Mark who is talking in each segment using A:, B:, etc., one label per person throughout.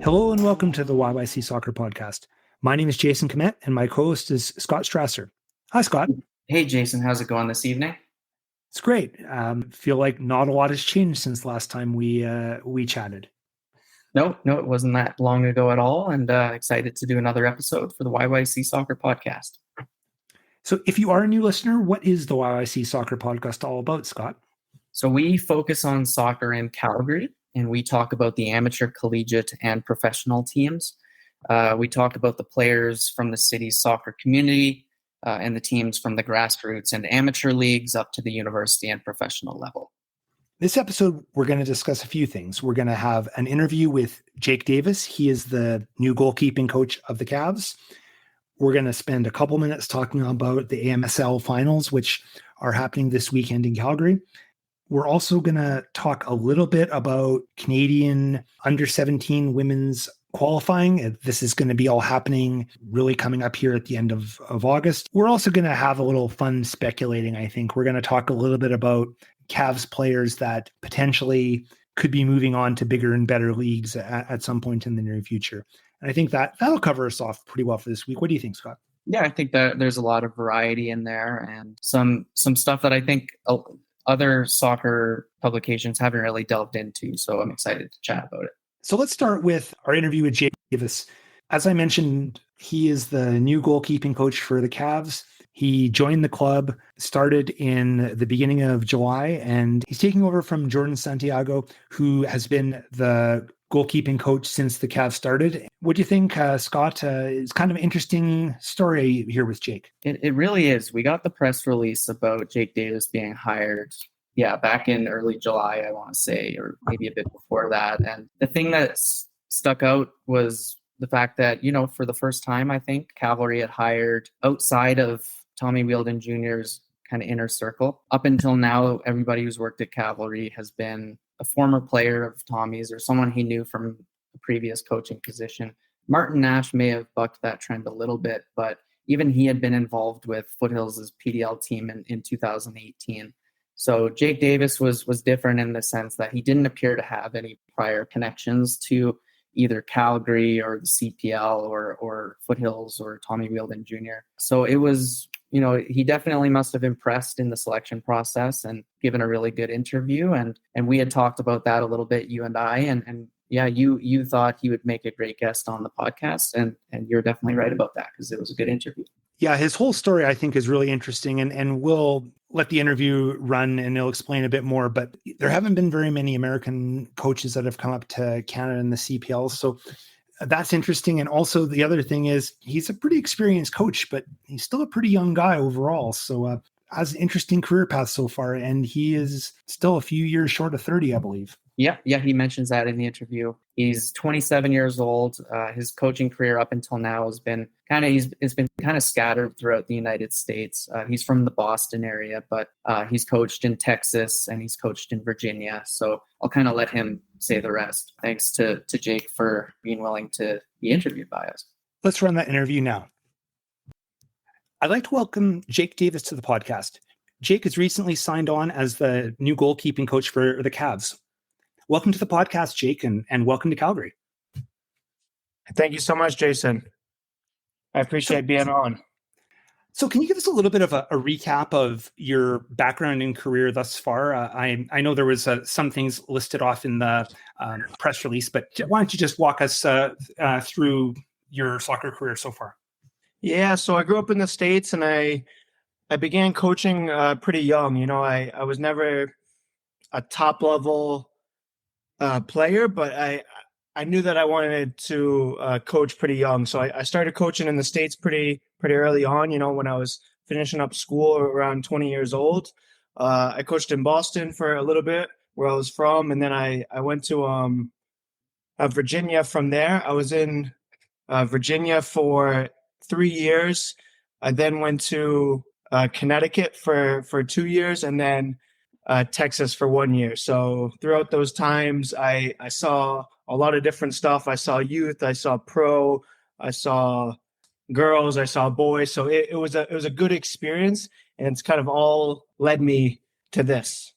A: Hello and welcome to the YYC Soccer Podcast. My name is Jason Komet and my co-host is Scott Strasser. Hi, Scott.
B: Hey, Jason. How's it going this evening?
A: It's great. Feel like not a lot has changed since last time we chatted.
B: No, it wasn't that long ago at all, and excited to do another episode for the YYC Soccer Podcast.
A: So if you are a new listener, what is the YYC Soccer Podcast all about, Scott?
B: So we focus on soccer in Calgary, and we talk about the amateur, collegiate, and professional teams. We talk about the players from the city's soccer community and the teams from the grassroots and amateur leagues up to the university and professional level.
A: This episode, we're going to discuss a few things. We're going to have an interview with Jake Davis. He is the new goalkeeping coach of the Cavs. We're going to spend a couple minutes talking about the AMSL finals, which are happening this weekend in Calgary. We're also going to talk a little bit about Canadian under-17 women's qualifying. This is going to be all happening really coming up here at the end of August. We're also going to have a little fun speculating, I think. We're going to talk a little bit about Cavs players that potentially could be moving on to bigger and better leagues at some point in the near future. And I think that'll cover us off pretty well for this week. What do you think, Scott?
B: Yeah, I think that there's a lot of variety in there and some stuff that I think other soccer publications haven't really delved into. So I'm excited to chat about it.
A: So let's start with our interview with Jake Davis. As I mentioned, he is the new goalkeeping coach for the Cavs. He joined the club, started in the beginning of July, and he's taking over from Jordan Santiago, who has been the goalkeeping coach since the Cavs started. What do you think, Scott? It's kind of an interesting story here with Jake.
B: It really is. We got the press release about Jake Davis being hired, back in early July, I want to say, or maybe a bit before that. And the thing that stuck out was the fact that, for the first time, I think, Calgary had hired outside of Tommy Wheeldon Jr.'s kind of inner circle. Up until now, everybody who's worked at Calgary has been a former player of Tommy's or someone he knew from a previous coaching position. Martin Nash may have bucked that trend a little bit, but even he had been involved with Foothills' PDL team in 2018. So Jake Davis was different in the sense that he didn't appear to have any prior connections to either Calgary or the CPL or Foothills or Tommy Wheeldon Jr. So it was, he definitely must have impressed in the selection process and given a really good interview. And we had talked about that a little bit, you and I, and you thought he would make a great guest on the podcast. And you're definitely right about that because it was a good interview.
A: Yeah, his whole story, I think, is really interesting. And we'll let the interview run and he'll explain a bit more. But there haven't been very many American coaches that have come up to Canada in the CPL. So that's interesting. And also the other thing is he's a pretty experienced coach, but he's still a pretty young guy overall. So has an interesting career path so far. And he is still a few years short of 30, I believe.
B: Yeah, he mentions that in the interview. He's 27 years old. His coaching career up until now has been kind of scattered throughout the United States. He's from the Boston area, but he's coached in Texas and he's coached in Virginia. So I'll kind of let him say the rest. Thanks to Jake for being willing to be interviewed by us.
A: Let's run that interview now. I'd like to welcome Jake Davis to the podcast. Jake has recently signed on as the new goalkeeping coach for the Cavs. Welcome to the podcast, Jake, and welcome to Calgary.
C: Thank you so much, Jason. I appreciate being on.
A: So can you give us a little bit of a recap of your background and career thus far? I know there was some things listed off in the press release, but why don't you just walk us through your soccer career so far?
C: Yeah, so I grew up in the States and I began coaching pretty young. I was never a top-level player, but I knew that I wanted to coach pretty young. So I started coaching in the States pretty early on, when I was finishing up school around 20 years old. I coached in Boston for a little bit where I was from. And then I went to Virginia from there. I was in Virginia for 3 years. I then went to Connecticut for 2 years and then Texas for 1 year. So throughout those times, I saw a lot of different stuff. I saw youth, I saw pro, I saw girls, I saw boys. So it was a good experience, and it's kind of all led me to this.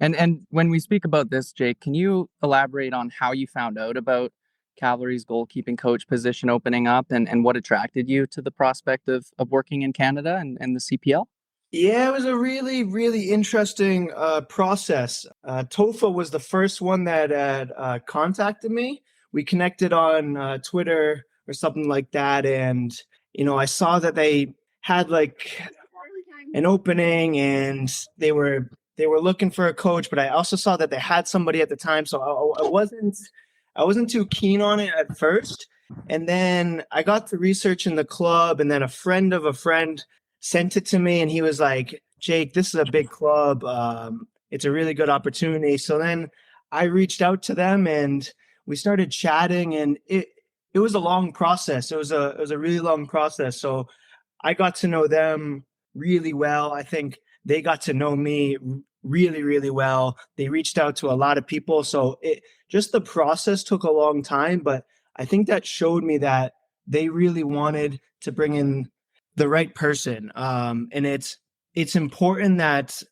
D: And when we speak about this, Jake, can you elaborate on how you found out about Calgary's goalkeeping coach position opening up, and what attracted you to the prospect of working in Canada and the CPL?
C: Yeah, it was a really, really interesting process. Tofa was the first one that had contacted me. We connected on Twitter or something like that, and I saw that they had like an opening, and they were looking for a coach. But I also saw that they had somebody at the time, so I wasn't too keen on it at first. And then I got to research in the club, and then a friend of a friend sent it to me, and he was like, Jake, this is a big club. It's a really good opportunity. So then I reached out to them, and we started chatting, and it was a long process. It was a really long process. So I got to know them really well. I think they got to know me really, really well. They reached out to a lot of people. So just the process took a long time, but I think that showed me that they really wanted to bring in the right person. And it's important that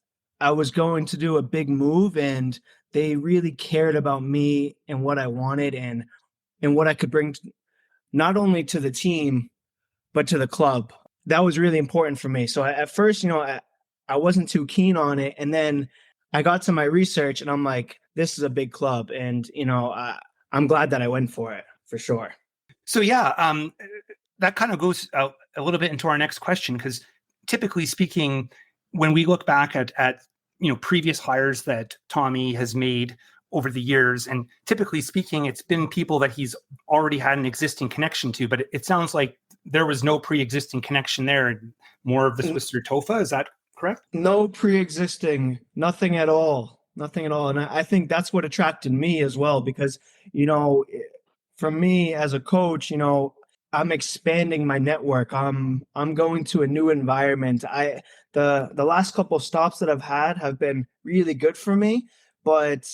C: I was going to do a big move, and they really cared about me and what I wanted and what I could bring not only to the team, but to the club. That was really important for me. So at first, I wasn't too keen on it. And then I got to my research, and I'm like, this is a big club. And, I'm glad that I went for it, for sure.
A: So, yeah, that kind of goes a little bit into our next question, because typically speaking, when we look back at previous hires that Tommy has made over the years, and typically speaking, it's been people that he's already had an existing connection to, but it sounds like there was no pre-existing connection there. More of this was through Tofa. Is that correct? No
C: pre-existing, nothing at all. And I think that's what attracted me as well, because, for me as a coach, I'm expanding my network. I'm going to a new environment. The last couple of stops that I've had have been really good for me, but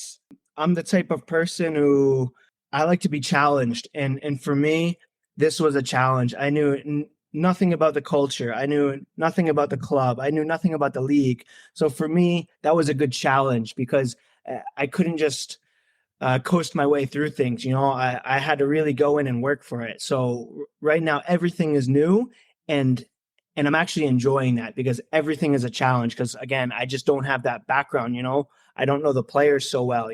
C: I'm the type of person who I like to be challenged. And for me, this was a challenge. I knew nothing about the culture. I knew nothing about the club. I knew nothing about the league. So for me, that was a good challenge, because I couldn't just coast my way through things. I had to really go in and work for it. So right now, everything is new, and I'm actually enjoying that, because everything is a challenge. Because again, I just don't have that background. I don't know the players so well.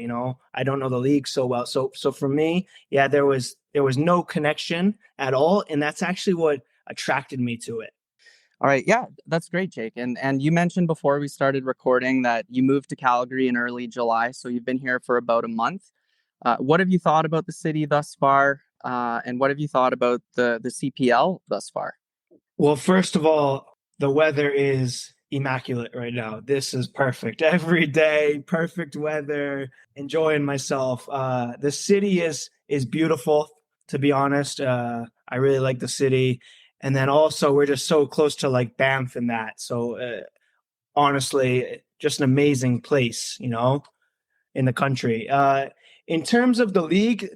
C: I don't know the league so well. So for me, yeah, there was no connection at all, and that's actually what attracted me to it.
D: All right. Yeah, that's great, Jake. And you mentioned before we started recording that you moved to Calgary in early July. So you've been here for about a month. What have you thought about the city thus far? And what have you thought about the CPL thus far?
C: Well, first of all, the weather is immaculate right now. This is perfect. Every day, perfect weather, enjoying myself. The city is beautiful, to be honest. I really like the city. And then also, we're just so close to like Banff and that. So honestly, just an amazing place, in the country. In terms of the league,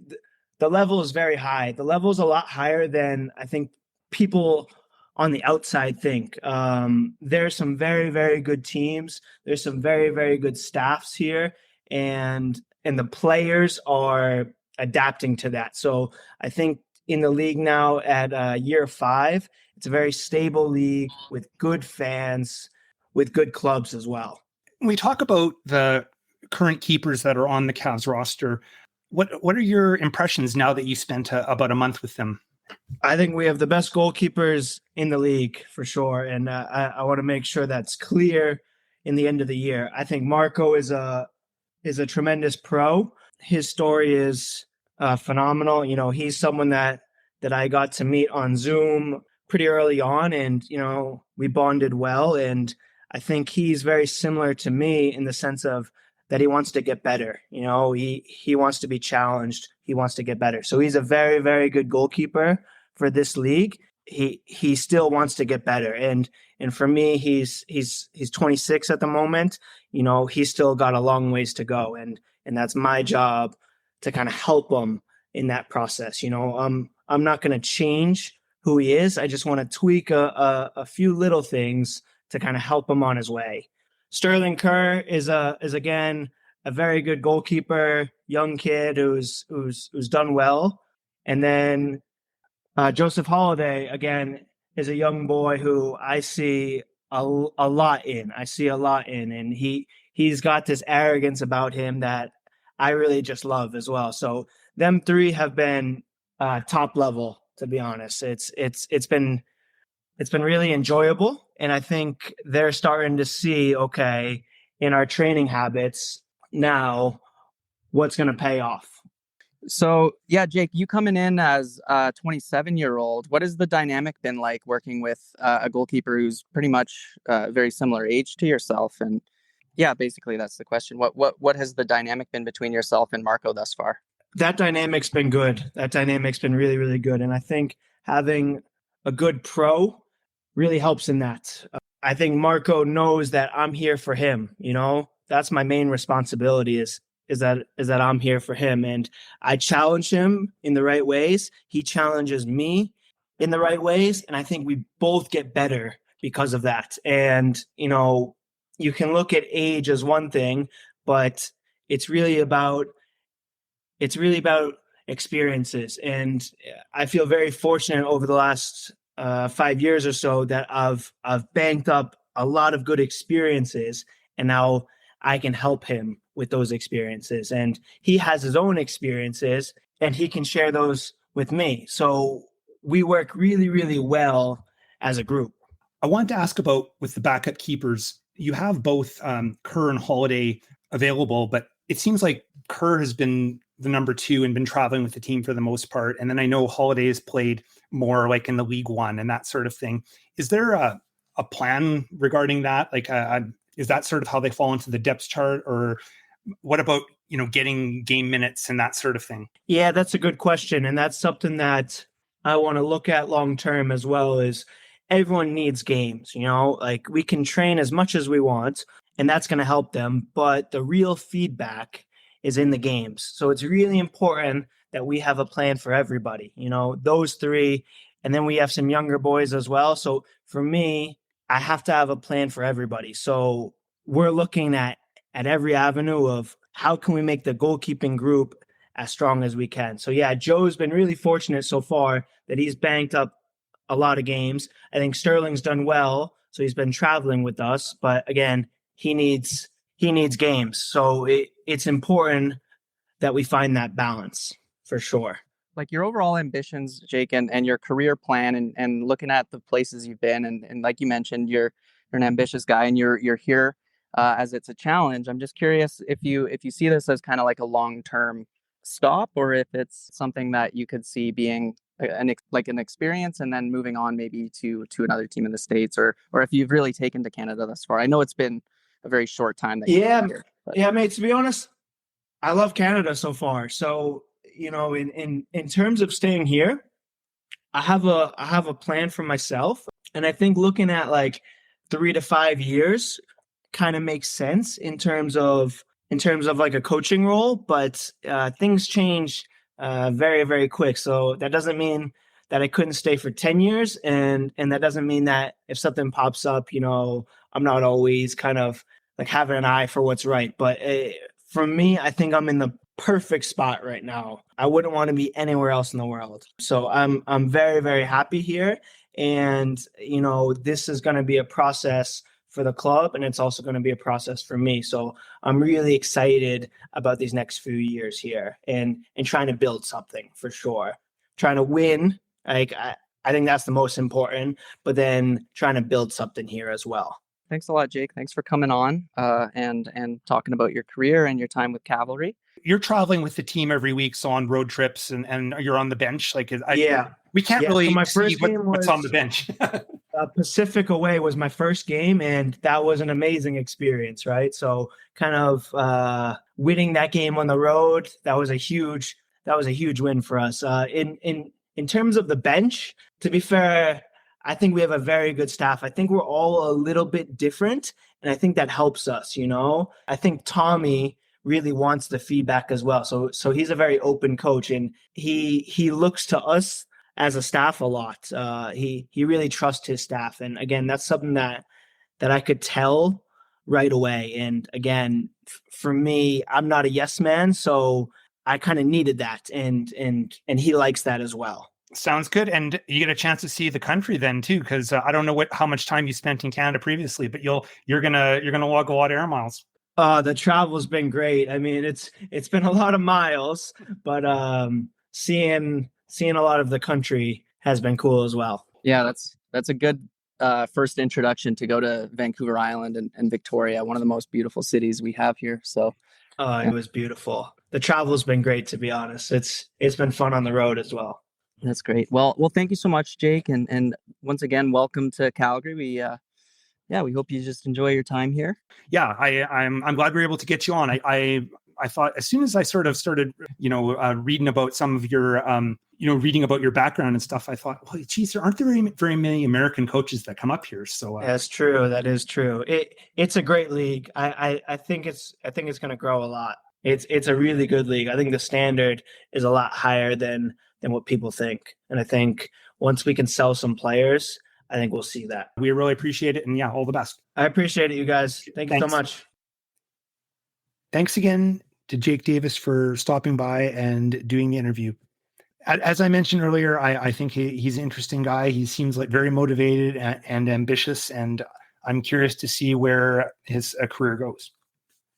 C: the level is very high. The level is a lot higher than I think people on the outside think. There's some very, very good teams. There's some very, very good staffs here, and the players are adapting to that. So I think in the league now at year 5, it's a very stable league with good fans, with good clubs as well.
A: We talk about the current keepers that are on the Cavs roster. What are your impressions now that you spent about a month with them?
C: I think we have the best goalkeepers in the league for sure, and I want to make sure that's clear in the end of the year. I think Marco is a tremendous pro. His story is phenomenal. He's someone that I got to meet on Zoom pretty early on, and we bonded well. And I think he's very similar to me in the sense of that he wants to get better. He wants to be challenged. He wants to get better. So he's a very, very good goalkeeper for this league. He still wants to get better. And for me, he's 26 at the moment. He's still got a long ways to go. And that's my job to kind of help him in that process. I'm not going to change who he is. I just want to tweak a few little things to kind of help him on his way. Sterling Kerr is again a very good goalkeeper, young kid who's done well And then Joseph Holiday, again, is a young boy who I see a lot in. I see a lot in, and he's got this arrogance about him that I really just love as well. So them three have been top level, to be honest. It's been really enjoyable, and I think they're starting to see, okay, in our training habits now, what's going to pay off.
D: So yeah, Jake, you coming in as a 27-year-old, what has the dynamic been like working with a goalkeeper who's pretty much very similar age to yourself? And yeah, basically that's the question. What has the dynamic been between yourself and Marco thus far?
C: That dynamic's been good. That dynamic's been really, really good. And I think having a good pro really helps in that. I think Marco knows that I'm here for him. You know, that's my main responsibility is that I'm here for him, and I challenge him in the right ways. He challenges me in the right ways, and I think we both get better because of that. And you know, you can look at age as one thing, but it's really about experiences. And I feel very fortunate over the last 5 years or so that I've banked up a lot of good experiences, and now I can help him with those experiences. And he has his own experiences, and he can share those with me. So we work really, really well as a group.
A: I wanted to ask about with the backup keepers. You have both Kerr and Holiday available, but it seems like Kerr has been the number two and been traveling with the team for the most part. And then I know Holiday has played more like in the League One and that sort of thing. Is there a plan regarding that? Like, is that sort of how they fall into the depth chart, or what about, you know, getting game minutes and that sort of thing?
C: Yeah, that's a good question. And that's something that I want to look at long term as well. Is everyone needs games, you know, like we can train as much as we want, and that's going to help them. But the real feedback is in the games. So it's really important that we have a plan for everybody, you know, those three. And then we have some younger boys as well. So for me, I have to have a plan for everybody. So we're looking at every avenue of how can we make the goalkeeping group as strong as we can. So yeah, Joe's been really fortunate so far that he's banked up a lot of games. I think Sterling's done well, so he's been traveling with us. But again, he needs games. So it's important that we find that balance for sure.
D: Like your overall ambitions, Jake, and your career plan, and looking at the places you've been, and like you mentioned, you're an ambitious guy, and you're here as it's a challenge. I'm just curious if you see this as kind of like a long-term stop, or if it's something that you could see being an experience and then moving on maybe to another team in the States, or if you've really taken to Canada thus far. I know it's been a very short time that you've been here, but...
C: Yeah, mate, to be honest, I love Canada so far. So, you know, in terms of staying here, I have a plan for myself. And I think looking at like 3 to 5 years kind of makes sense in terms of like a coaching role, but things change very, very quick. So that doesn't mean that I couldn't stay for 10 years. And that doesn't mean that if something pops up, you know, I'm not always kind of like having an eye for what's right. But for me, I think I'm in the perfect spot right now. I wouldn't want to be anywhere else in the world. So I'm very, very happy here. And, you know, this is going to be a process for the club, and it's also going to be a process for me. So I'm really excited about these next few years here and trying to build something for sure. Trying to win, like I think that's the most important, but then trying to build something here as well.
D: Thanks a lot, Jake. Thanks for coming on and talking about your career and your time with Cavalry.
A: You're traveling with the team every week, so on road trips, and you're on the bench. Like, we can't really
C: so my
A: see
C: first game
A: what's on the bench.
C: Pacific away was my first game, and that was an amazing experience, right? So kind of winning that game on the road, that was a huge win for us. In terms of the bench, to be fair, I think we have a very good staff. I think we're all a little bit different, and I think that helps us, you know? I think Tommy really wants the feedback as well. So he's a very open coach, and he looks to us as a staff a lot. He really trusts his staff. And again, that's something that I could tell right away. And again, for me, I'm not a yes man. So I kind of needed that, and he likes that as well.
A: Sounds good. And you get a chance to see the country then too, because I don't know how much time you spent in Canada previously, but you're gonna walk a lot of air miles.
C: The travel's been great. I mean, it's been a lot of miles, but seeing a lot of the country has been cool as well.
D: Yeah, that's a good first introduction to go to Vancouver Island and Victoria, one of the most beautiful cities we have here. So
C: It was beautiful. The travel's been great, to be honest. It's been fun on the road as well.
D: that's great. Well, thank you so much, Jake, and once again, welcome to Calgary. We hope you just enjoy your time here.
A: Yeah, I'm glad we were able to get you on. I thought as soon as I sort of started, reading about some of your, reading about your background and stuff, I thought, well, geez, there aren't very many American coaches that come up here. So
C: that's true. That is true. It's a great league. I think it's going to grow a lot. It's a really good league. I think the standard is a lot higher than what people think. And I think once we can sell some players, I think we'll see that.
A: We really appreciate it. And yeah, all the best.
C: I appreciate it, you guys. Thank you so much.
A: Thanks again to Jake Davis for stopping by and doing the interview. As I mentioned earlier, I think he's an interesting guy. He seems like very motivated and ambitious, and I'm curious to see where his career goes.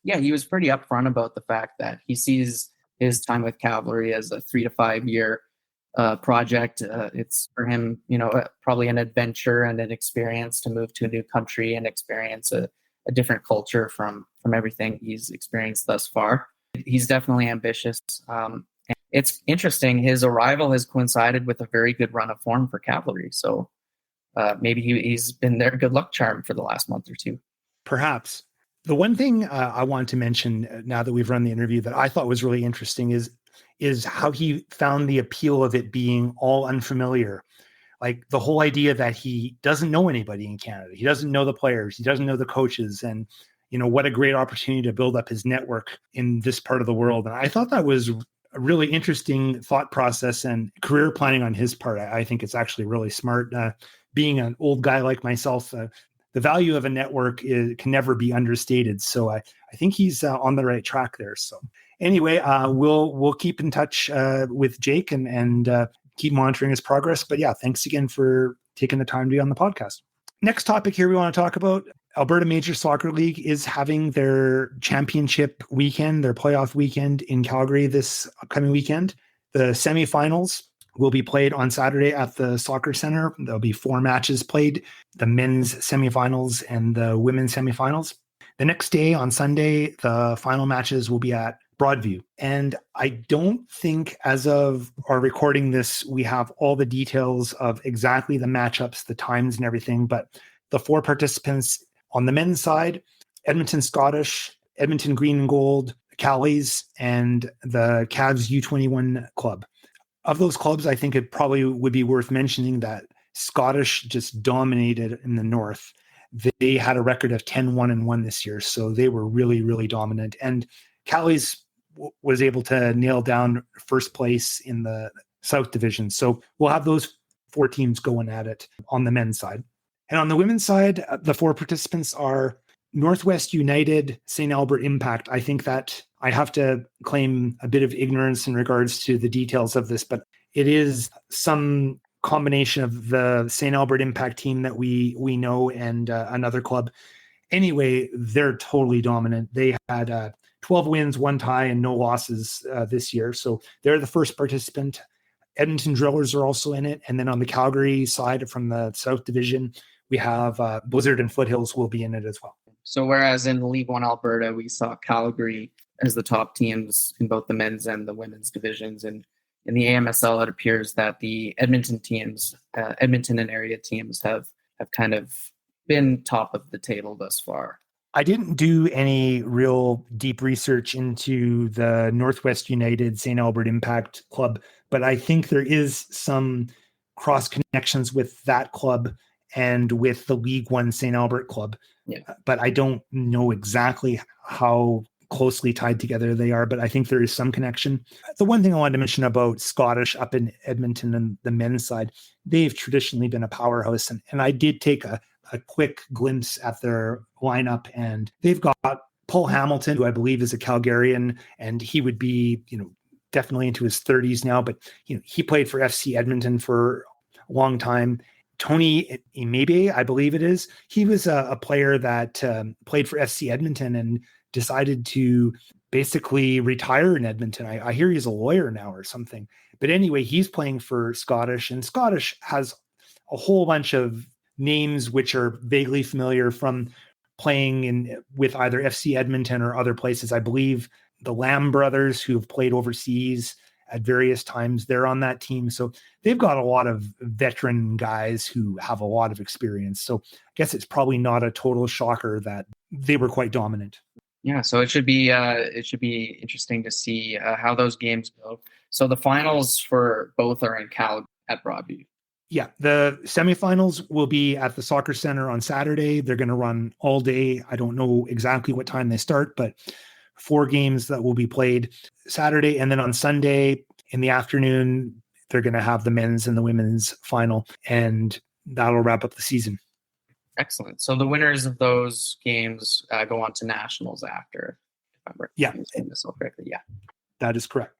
B: Yeah, he was pretty upfront about the fact that he sees his time with Calgary as a 3 to 5 year project. It's for him, probably an adventure and an experience to move to a new country and experience a different culture from everything he's experienced thus far. He's definitely ambitious. It's interesting. His arrival has coincided with a very good run of form for Calgary. So maybe he's been their good luck charm for the last month or two.
A: Perhaps. The one thing I want to mention now that we've run the interview that I thought was really interesting is how he found the appeal of it being all unfamiliar. Like the whole idea that he doesn't know anybody in Canada. He doesn't know the players. He doesn't know the coaches. And, what a great opportunity to build up his network in this part of the world. And I thought that was a really interesting thought process and career planning on his part. I think it's actually really smart. Being an old guy like myself, the value of a network can never be understated. So I think he's on the right track there. So anyway, we'll keep in touch with Jake and keep monitoring his progress. But yeah, thanks again for taking the time to be on the podcast. Next topic here we want to talk about, Alberta Major Soccer League is having their championship weekend, their playoff weekend in Calgary this upcoming weekend. The semifinals will be played on Saturday at the Soccer Center. There'll be 4 matches played, the men's semifinals and the women's semifinals. The next day on Sunday, the final matches will be at Broadview. And I don't think as of our recording this, we have all the details of exactly the matchups, the times and everything, but the 4 participants on the men's side, Edmonton Scottish, Edmonton Green and Gold, Callies, and the Cavs U21 club. Of those clubs, I think it probably would be worth mentioning that Scottish just dominated in the north. They had a record of 10-1-1 this year, so they were really, really dominant. And Callies was able to nail down first place in the South Division. So we'll have those 4 teams going at it on the men's side. And on the women's side, the 4 participants are Northwest United, St. Albert Impact. I think that I have to claim a bit of ignorance in regards to the details of this, but it is some combination of the St. Albert Impact team that we know and another club. Anyway, they're totally dominant. They had 12 wins, 1 tie, and no losses this year. So they're the first participant. Edmonton Drillers are also in it. And then on the Calgary side from the South Division, we have Blizzard and Foothills will be in it as well.
B: So whereas in League One Alberta, we saw Calgary as the top teams in both the men's and the women's divisions. And in the AMSL, it appears that the Edmonton teams, Edmonton and area teams have kind of been top of the table thus far.
A: I didn't do any real deep research into the Northwest United St. Albert Impact club, but I think there is some cross connections with that club and with the League One St. Albert club.
B: Yeah.
A: But I don't know exactly how closely tied together they are, but I think there is some connection. The one thing I wanted to mention about Scottish up in Edmonton and the men's side, they've traditionally been a powerhouse. And I did take a quick glimpse at their lineup, and they've got Paul Hamilton, who I believe is a Calgarian, and he would be, definitely into his 30s now, but he played for FC Edmonton for a long time. Tony Imebe, I believe it is, he was a player that played for FC Edmonton and decided to basically retire in Edmonton. I hear he's a lawyer now or something. But anyway, he's playing for Scottish, and Scottish has a whole bunch of names which are vaguely familiar from playing with either FC Edmonton or other places. I believe the Lamb brothers, who have played overseas at various times, they're on that team. So they've got a lot of veteran guys who have a lot of experience. So I guess it's probably not a total shocker that they were quite dominant.
B: Yeah, so it should be interesting to see how those games go. So the finals for both are in Calgary at Broadview.
A: Yeah, the semifinals will be at the Soccer Center on Saturday. They're going to run all day. I don't know exactly what time they start, but 4 games that will be played Saturday. And then on Sunday in the afternoon, they're going to have the men's and the women's final, and that'll wrap up the season.
B: Excellent. So the winners of those games go on to nationals after, if I'm saying this all correctly. Yeah, that
A: is correct.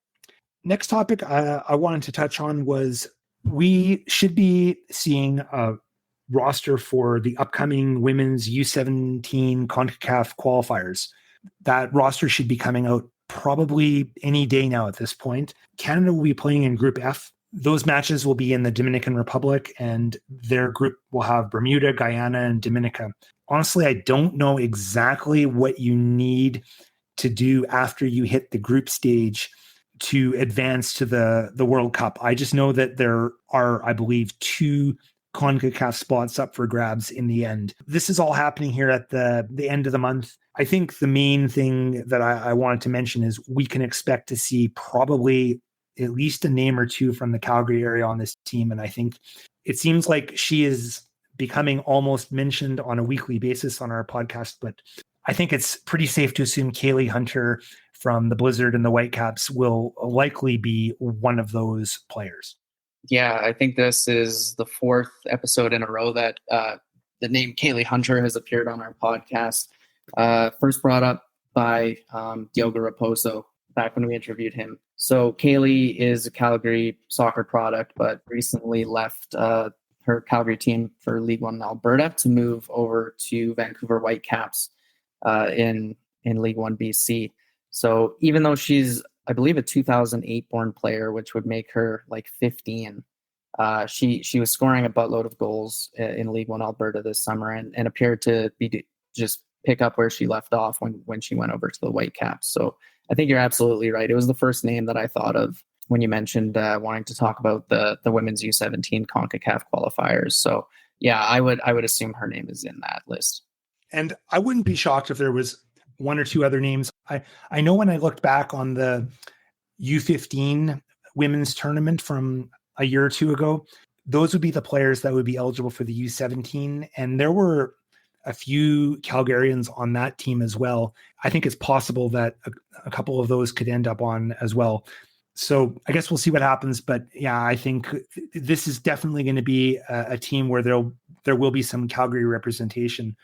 A: Next topic I wanted to touch on was we should be seeing a roster for the upcoming women's U17 CONCACAF qualifiers. That roster should be coming out probably any day now at this point. Canada will be playing in Group F. Those matches will be in the Dominican Republic, and their group will have Bermuda, Guyana, and Dominica. Honestly, I don't know exactly what you need to do after you hit the group stage to advance to the World Cup. I just know that there are, I believe, 2 CONCACAF spots up for grabs in the end. This is all happening here at the end of the month. I think the main thing that I wanted to mention is we can expect to see probably at least a name or 2 from the Calgary area on this team. And I think it seems like she is becoming almost mentioned on a weekly basis on our podcast, but I think it's pretty safe to assume Kaylee Hunter from the Blizzard and the Whitecaps will likely be one of those players.
B: Yeah, I think this is the 4th episode in a row that the name Kaylee Hunter has appeared on our podcast. First brought up by Diogo Raposo back when we interviewed him. So Kaylee is a Calgary soccer product, but recently left her Calgary team for League One Alberta to move over to Vancouver Whitecaps in League One BC. So even though she's, I believe, a 2008 born player, which would make her like 15, she was scoring a buttload of goals in League One Alberta this summer and appeared to be just pick up where she left off when she went over to the Whitecaps. So I think you're absolutely right. It was the first name that I thought of when you mentioned wanting to talk about the women's U17 CONCACAF qualifiers. So yeah, I would assume her name is in that list.
A: And I wouldn't be shocked if there was 1 or 2 other names. I know when I looked back on the U15 women's tournament from a year or 2 ago, those would be the players that would be eligible for the U17. And there were a few Calgarians on that team as well. I think it's possible that a couple of those could end up on as well. So I guess we'll see what happens. But yeah, I think this is definitely going to be a team where there will be some Calgary representation.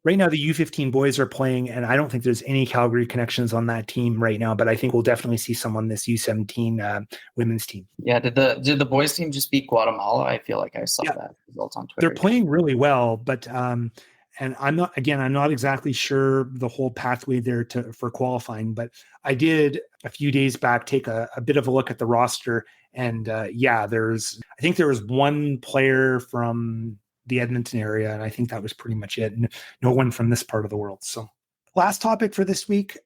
A: Right now, the U15 boys are playing, and I don't think there's any Calgary connections on that team right now, but I think we'll definitely see some on this U17 women's team.
B: Yeah, did the boys team just beat Guatemala? I feel like I saw that result on Twitter.
A: They're playing really well, but and I'm not exactly sure the whole pathway there for qualifying, but I did a few days back take a bit of a look at the roster, and I think there was 1 player from the Edmonton area, and I think that was pretty much it. No one from this part of the world. So last topic for this week,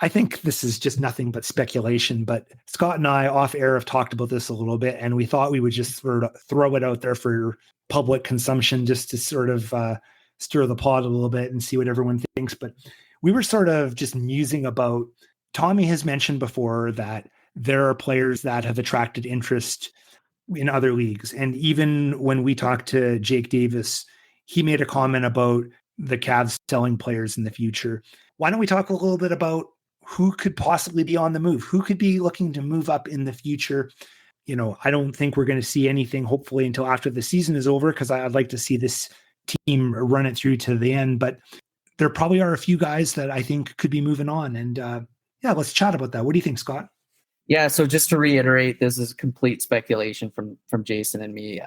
A: I think this is just nothing but speculation, but Scott and I off air have talked about this a little bit, and we thought we would just sort of throw it out there for public consumption just to sort of stir the pot a little bit and see what everyone thinks. But we were sort of just musing about, Tommy has mentioned before that there are players that have attracted interest in other leagues. And even when we talked to Jake Davis, he made a comment about the Cavs selling players in the future. Why don't we talk a little bit about who could possibly be on the move? Who could be looking to move up in the future? I don't think we're going to see anything, hopefully, until after the season is over, because I'd like to see this team run it through to the end. But there probably are a few guys that I think could be moving on. And let's chat about that. What do you think, Scott?
B: Yeah, so just to reiterate, this is complete speculation from Jason and me.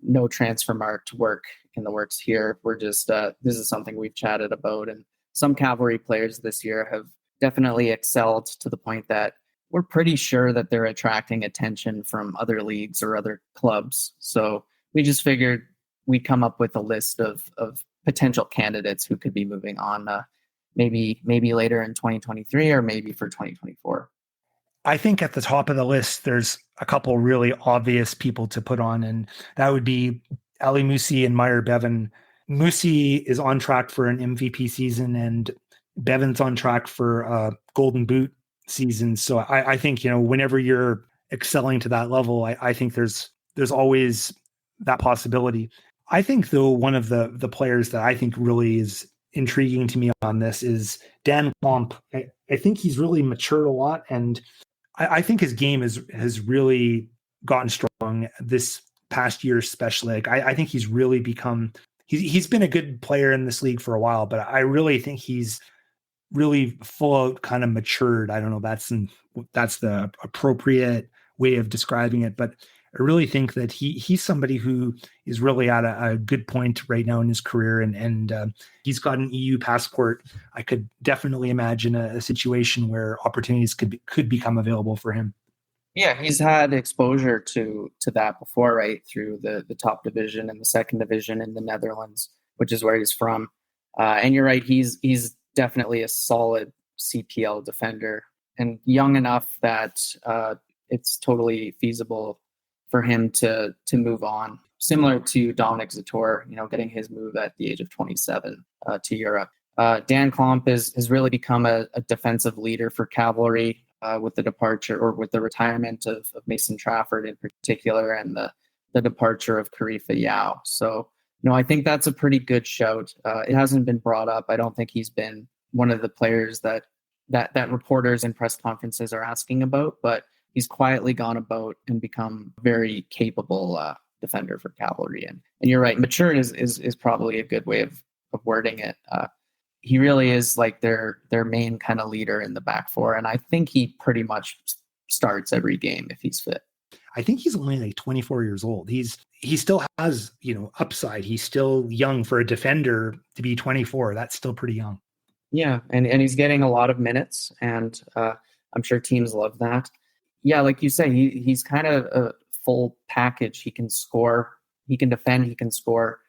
B: No transfer marked work in the works here. We're just this is something we've chatted about, and some Cavalry players this year have definitely excelled to the point that we're pretty sure that they're attracting attention from other leagues or other clubs. So we just figured we'd come up with a list of potential candidates who could be moving on, maybe later in 2023 or maybe for 2024.
A: I think at the top of the list, there's a couple really obvious people to put on, and that would be Ali Musi and Meyer Bevan. Musi is on track for an MVP season, and Bevan's on track for a Golden Boot season. So I think, whenever you're excelling to that level, I think there's always that possibility. I think, though, one of the players that I think really is intriguing to me on this is Dan Klomp. I think he's really matured a lot, and I think his game has really gotten strong this past year, especially. Like, I think he's really become he's been a good player in this league for a while, but I really think he's really full out kind of matured. I don't know, that's the appropriate way of describing it, but I really think that he's somebody who is really at a good point right now in his career, and he's got an EU passport. I could definitely imagine a situation where opportunities could become available for him.
B: Yeah, he's had exposure to that before, right? Through the top division and the second division in the Netherlands, which is where he's from. And you're right, he's definitely a solid CPL defender and young enough that it's totally feasible for him to move on, similar to Dominic Zator, getting his move at the age of 27 to Europe. Dan Klomp has really become a defensive leader for Cavalry with the departure or with the retirement of Mason Trafford in particular, and the departure of Karifa Yao. So, I think that's a pretty good shout. It hasn't been brought up. I don't think he's been one of the players that reporters and press conferences are asking about, but he's quietly gone about and become a very capable defender for Cavalry. And you're right, mature is probably a good way of wording it. He really is like their main kind of leader in the back four. And I think he pretty much starts every game if he's fit.
A: I think he's only like 24 years old. He still has, upside. He's still young for a defender to be 24. That's still pretty young.
B: Yeah. And he's getting a lot of minutes, and I'm sure teams love that. Yeah, like you say, he's kind of a full package. He can score, he can defend, he can score,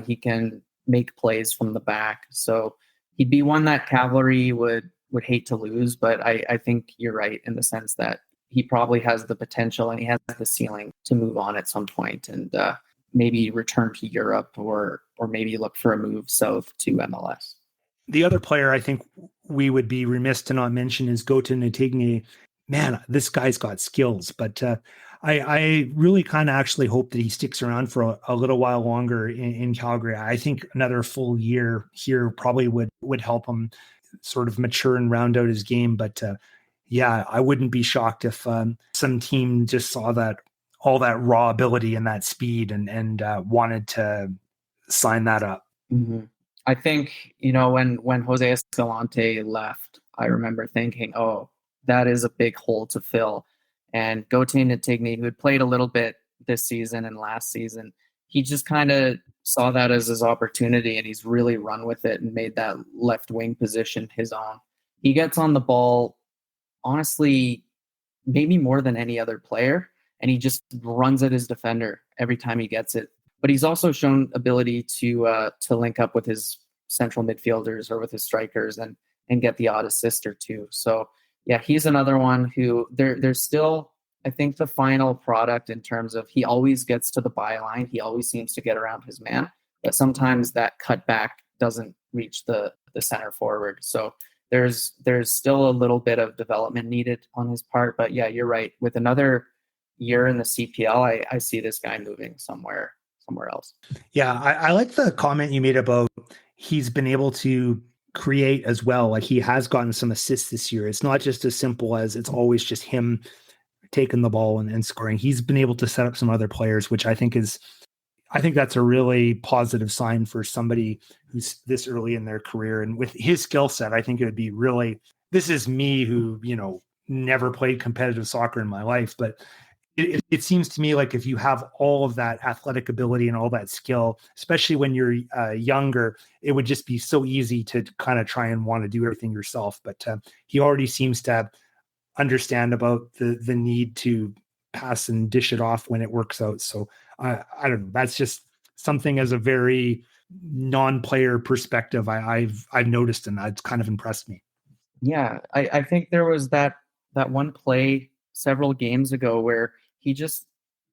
B: he can make plays from the back. So he'd be one that Cavalry would hate to lose. But I think you're right in the sense that he probably has the potential and he has the ceiling to move on at some point and maybe return to Europe or maybe look for a move south to MLS.
A: The other player I think we would be remiss to not mention is Gauthier Natigne. Man, this guy's got skills, but I really kind of actually hope that he sticks around for a little while longer in Calgary. I think another full year here probably would help him sort of mature and round out his game. But yeah, I wouldn't be shocked if some team just saw all that raw ability and that speed and wanted to sign that up.
B: Mm-hmm. I think, when Jose Escalante left, I remember thinking, oh, that is a big hole to fill. And Gauthier Natigne, who had played a little bit this season and last season, he just kind of saw that as his opportunity, and he's really run with it and made that left wing position his own. He gets on the ball, honestly, maybe more than any other player, and he just runs at his defender every time he gets it. But he's also shown ability to link up with his central midfielders or with his strikers and get the odd assist or two. So yeah, he's another one who there's still, I think, the final product in terms of he always gets to the byline. He always seems to get around his man, but sometimes that cutback doesn't reach the center forward. So there's still a little bit of development needed on his part. But yeah, you're right. With another year in the CPL, I see this guy moving somewhere else.
A: Yeah, I like the comment you made about he's been able to create as well. Like, he has gotten some assists this year. It's not just as simple as it's always just him taking the ball and scoring. He's been able to set up some other players, which I think that's a really positive sign for somebody who's this early in their career. And with his skill set, I think it would be really, this is me who, never played competitive soccer in my life, but it seems to me like if you have all of that athletic ability and all that skill, especially when you're younger, it would just be so easy to kind of try and want to do everything yourself. But he already seems to understand about the need to pass and dish it off when it works out. So I don't know. That's just something as a very non-player perspective I've noticed, and it's kind of impressed me.
B: Yeah, I think there was that one play several games ago where he just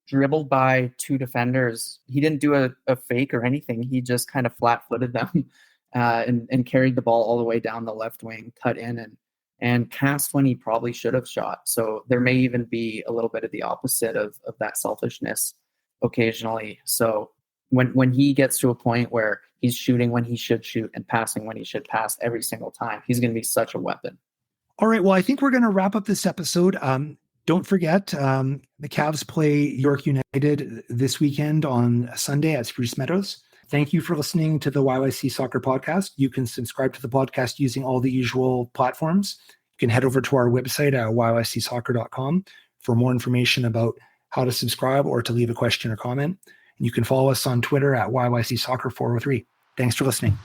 B: dribbled by two defenders. He didn't do a fake or anything. He just kind of flat-footed them and carried the ball all the way down the left wing, cut in and cast when he probably should have shot. So there may even be a little bit of the opposite of that selfishness occasionally. So when he gets to a point where he's shooting when he should shoot and passing when he should pass every single time, he's going to be such a weapon.
A: All right. Well, I think we're going to wrap up this episode. Don't forget, the Cavs play York United this weekend on Sunday at Spruce Meadows. Thank you for listening to the YYC Soccer Podcast. You can subscribe to the podcast using all the usual platforms. You can head over to our website at yycsoccer.com for more information about how to subscribe or to leave a question or comment. And you can follow us on Twitter at YYC Soccer 403. Thanks for listening.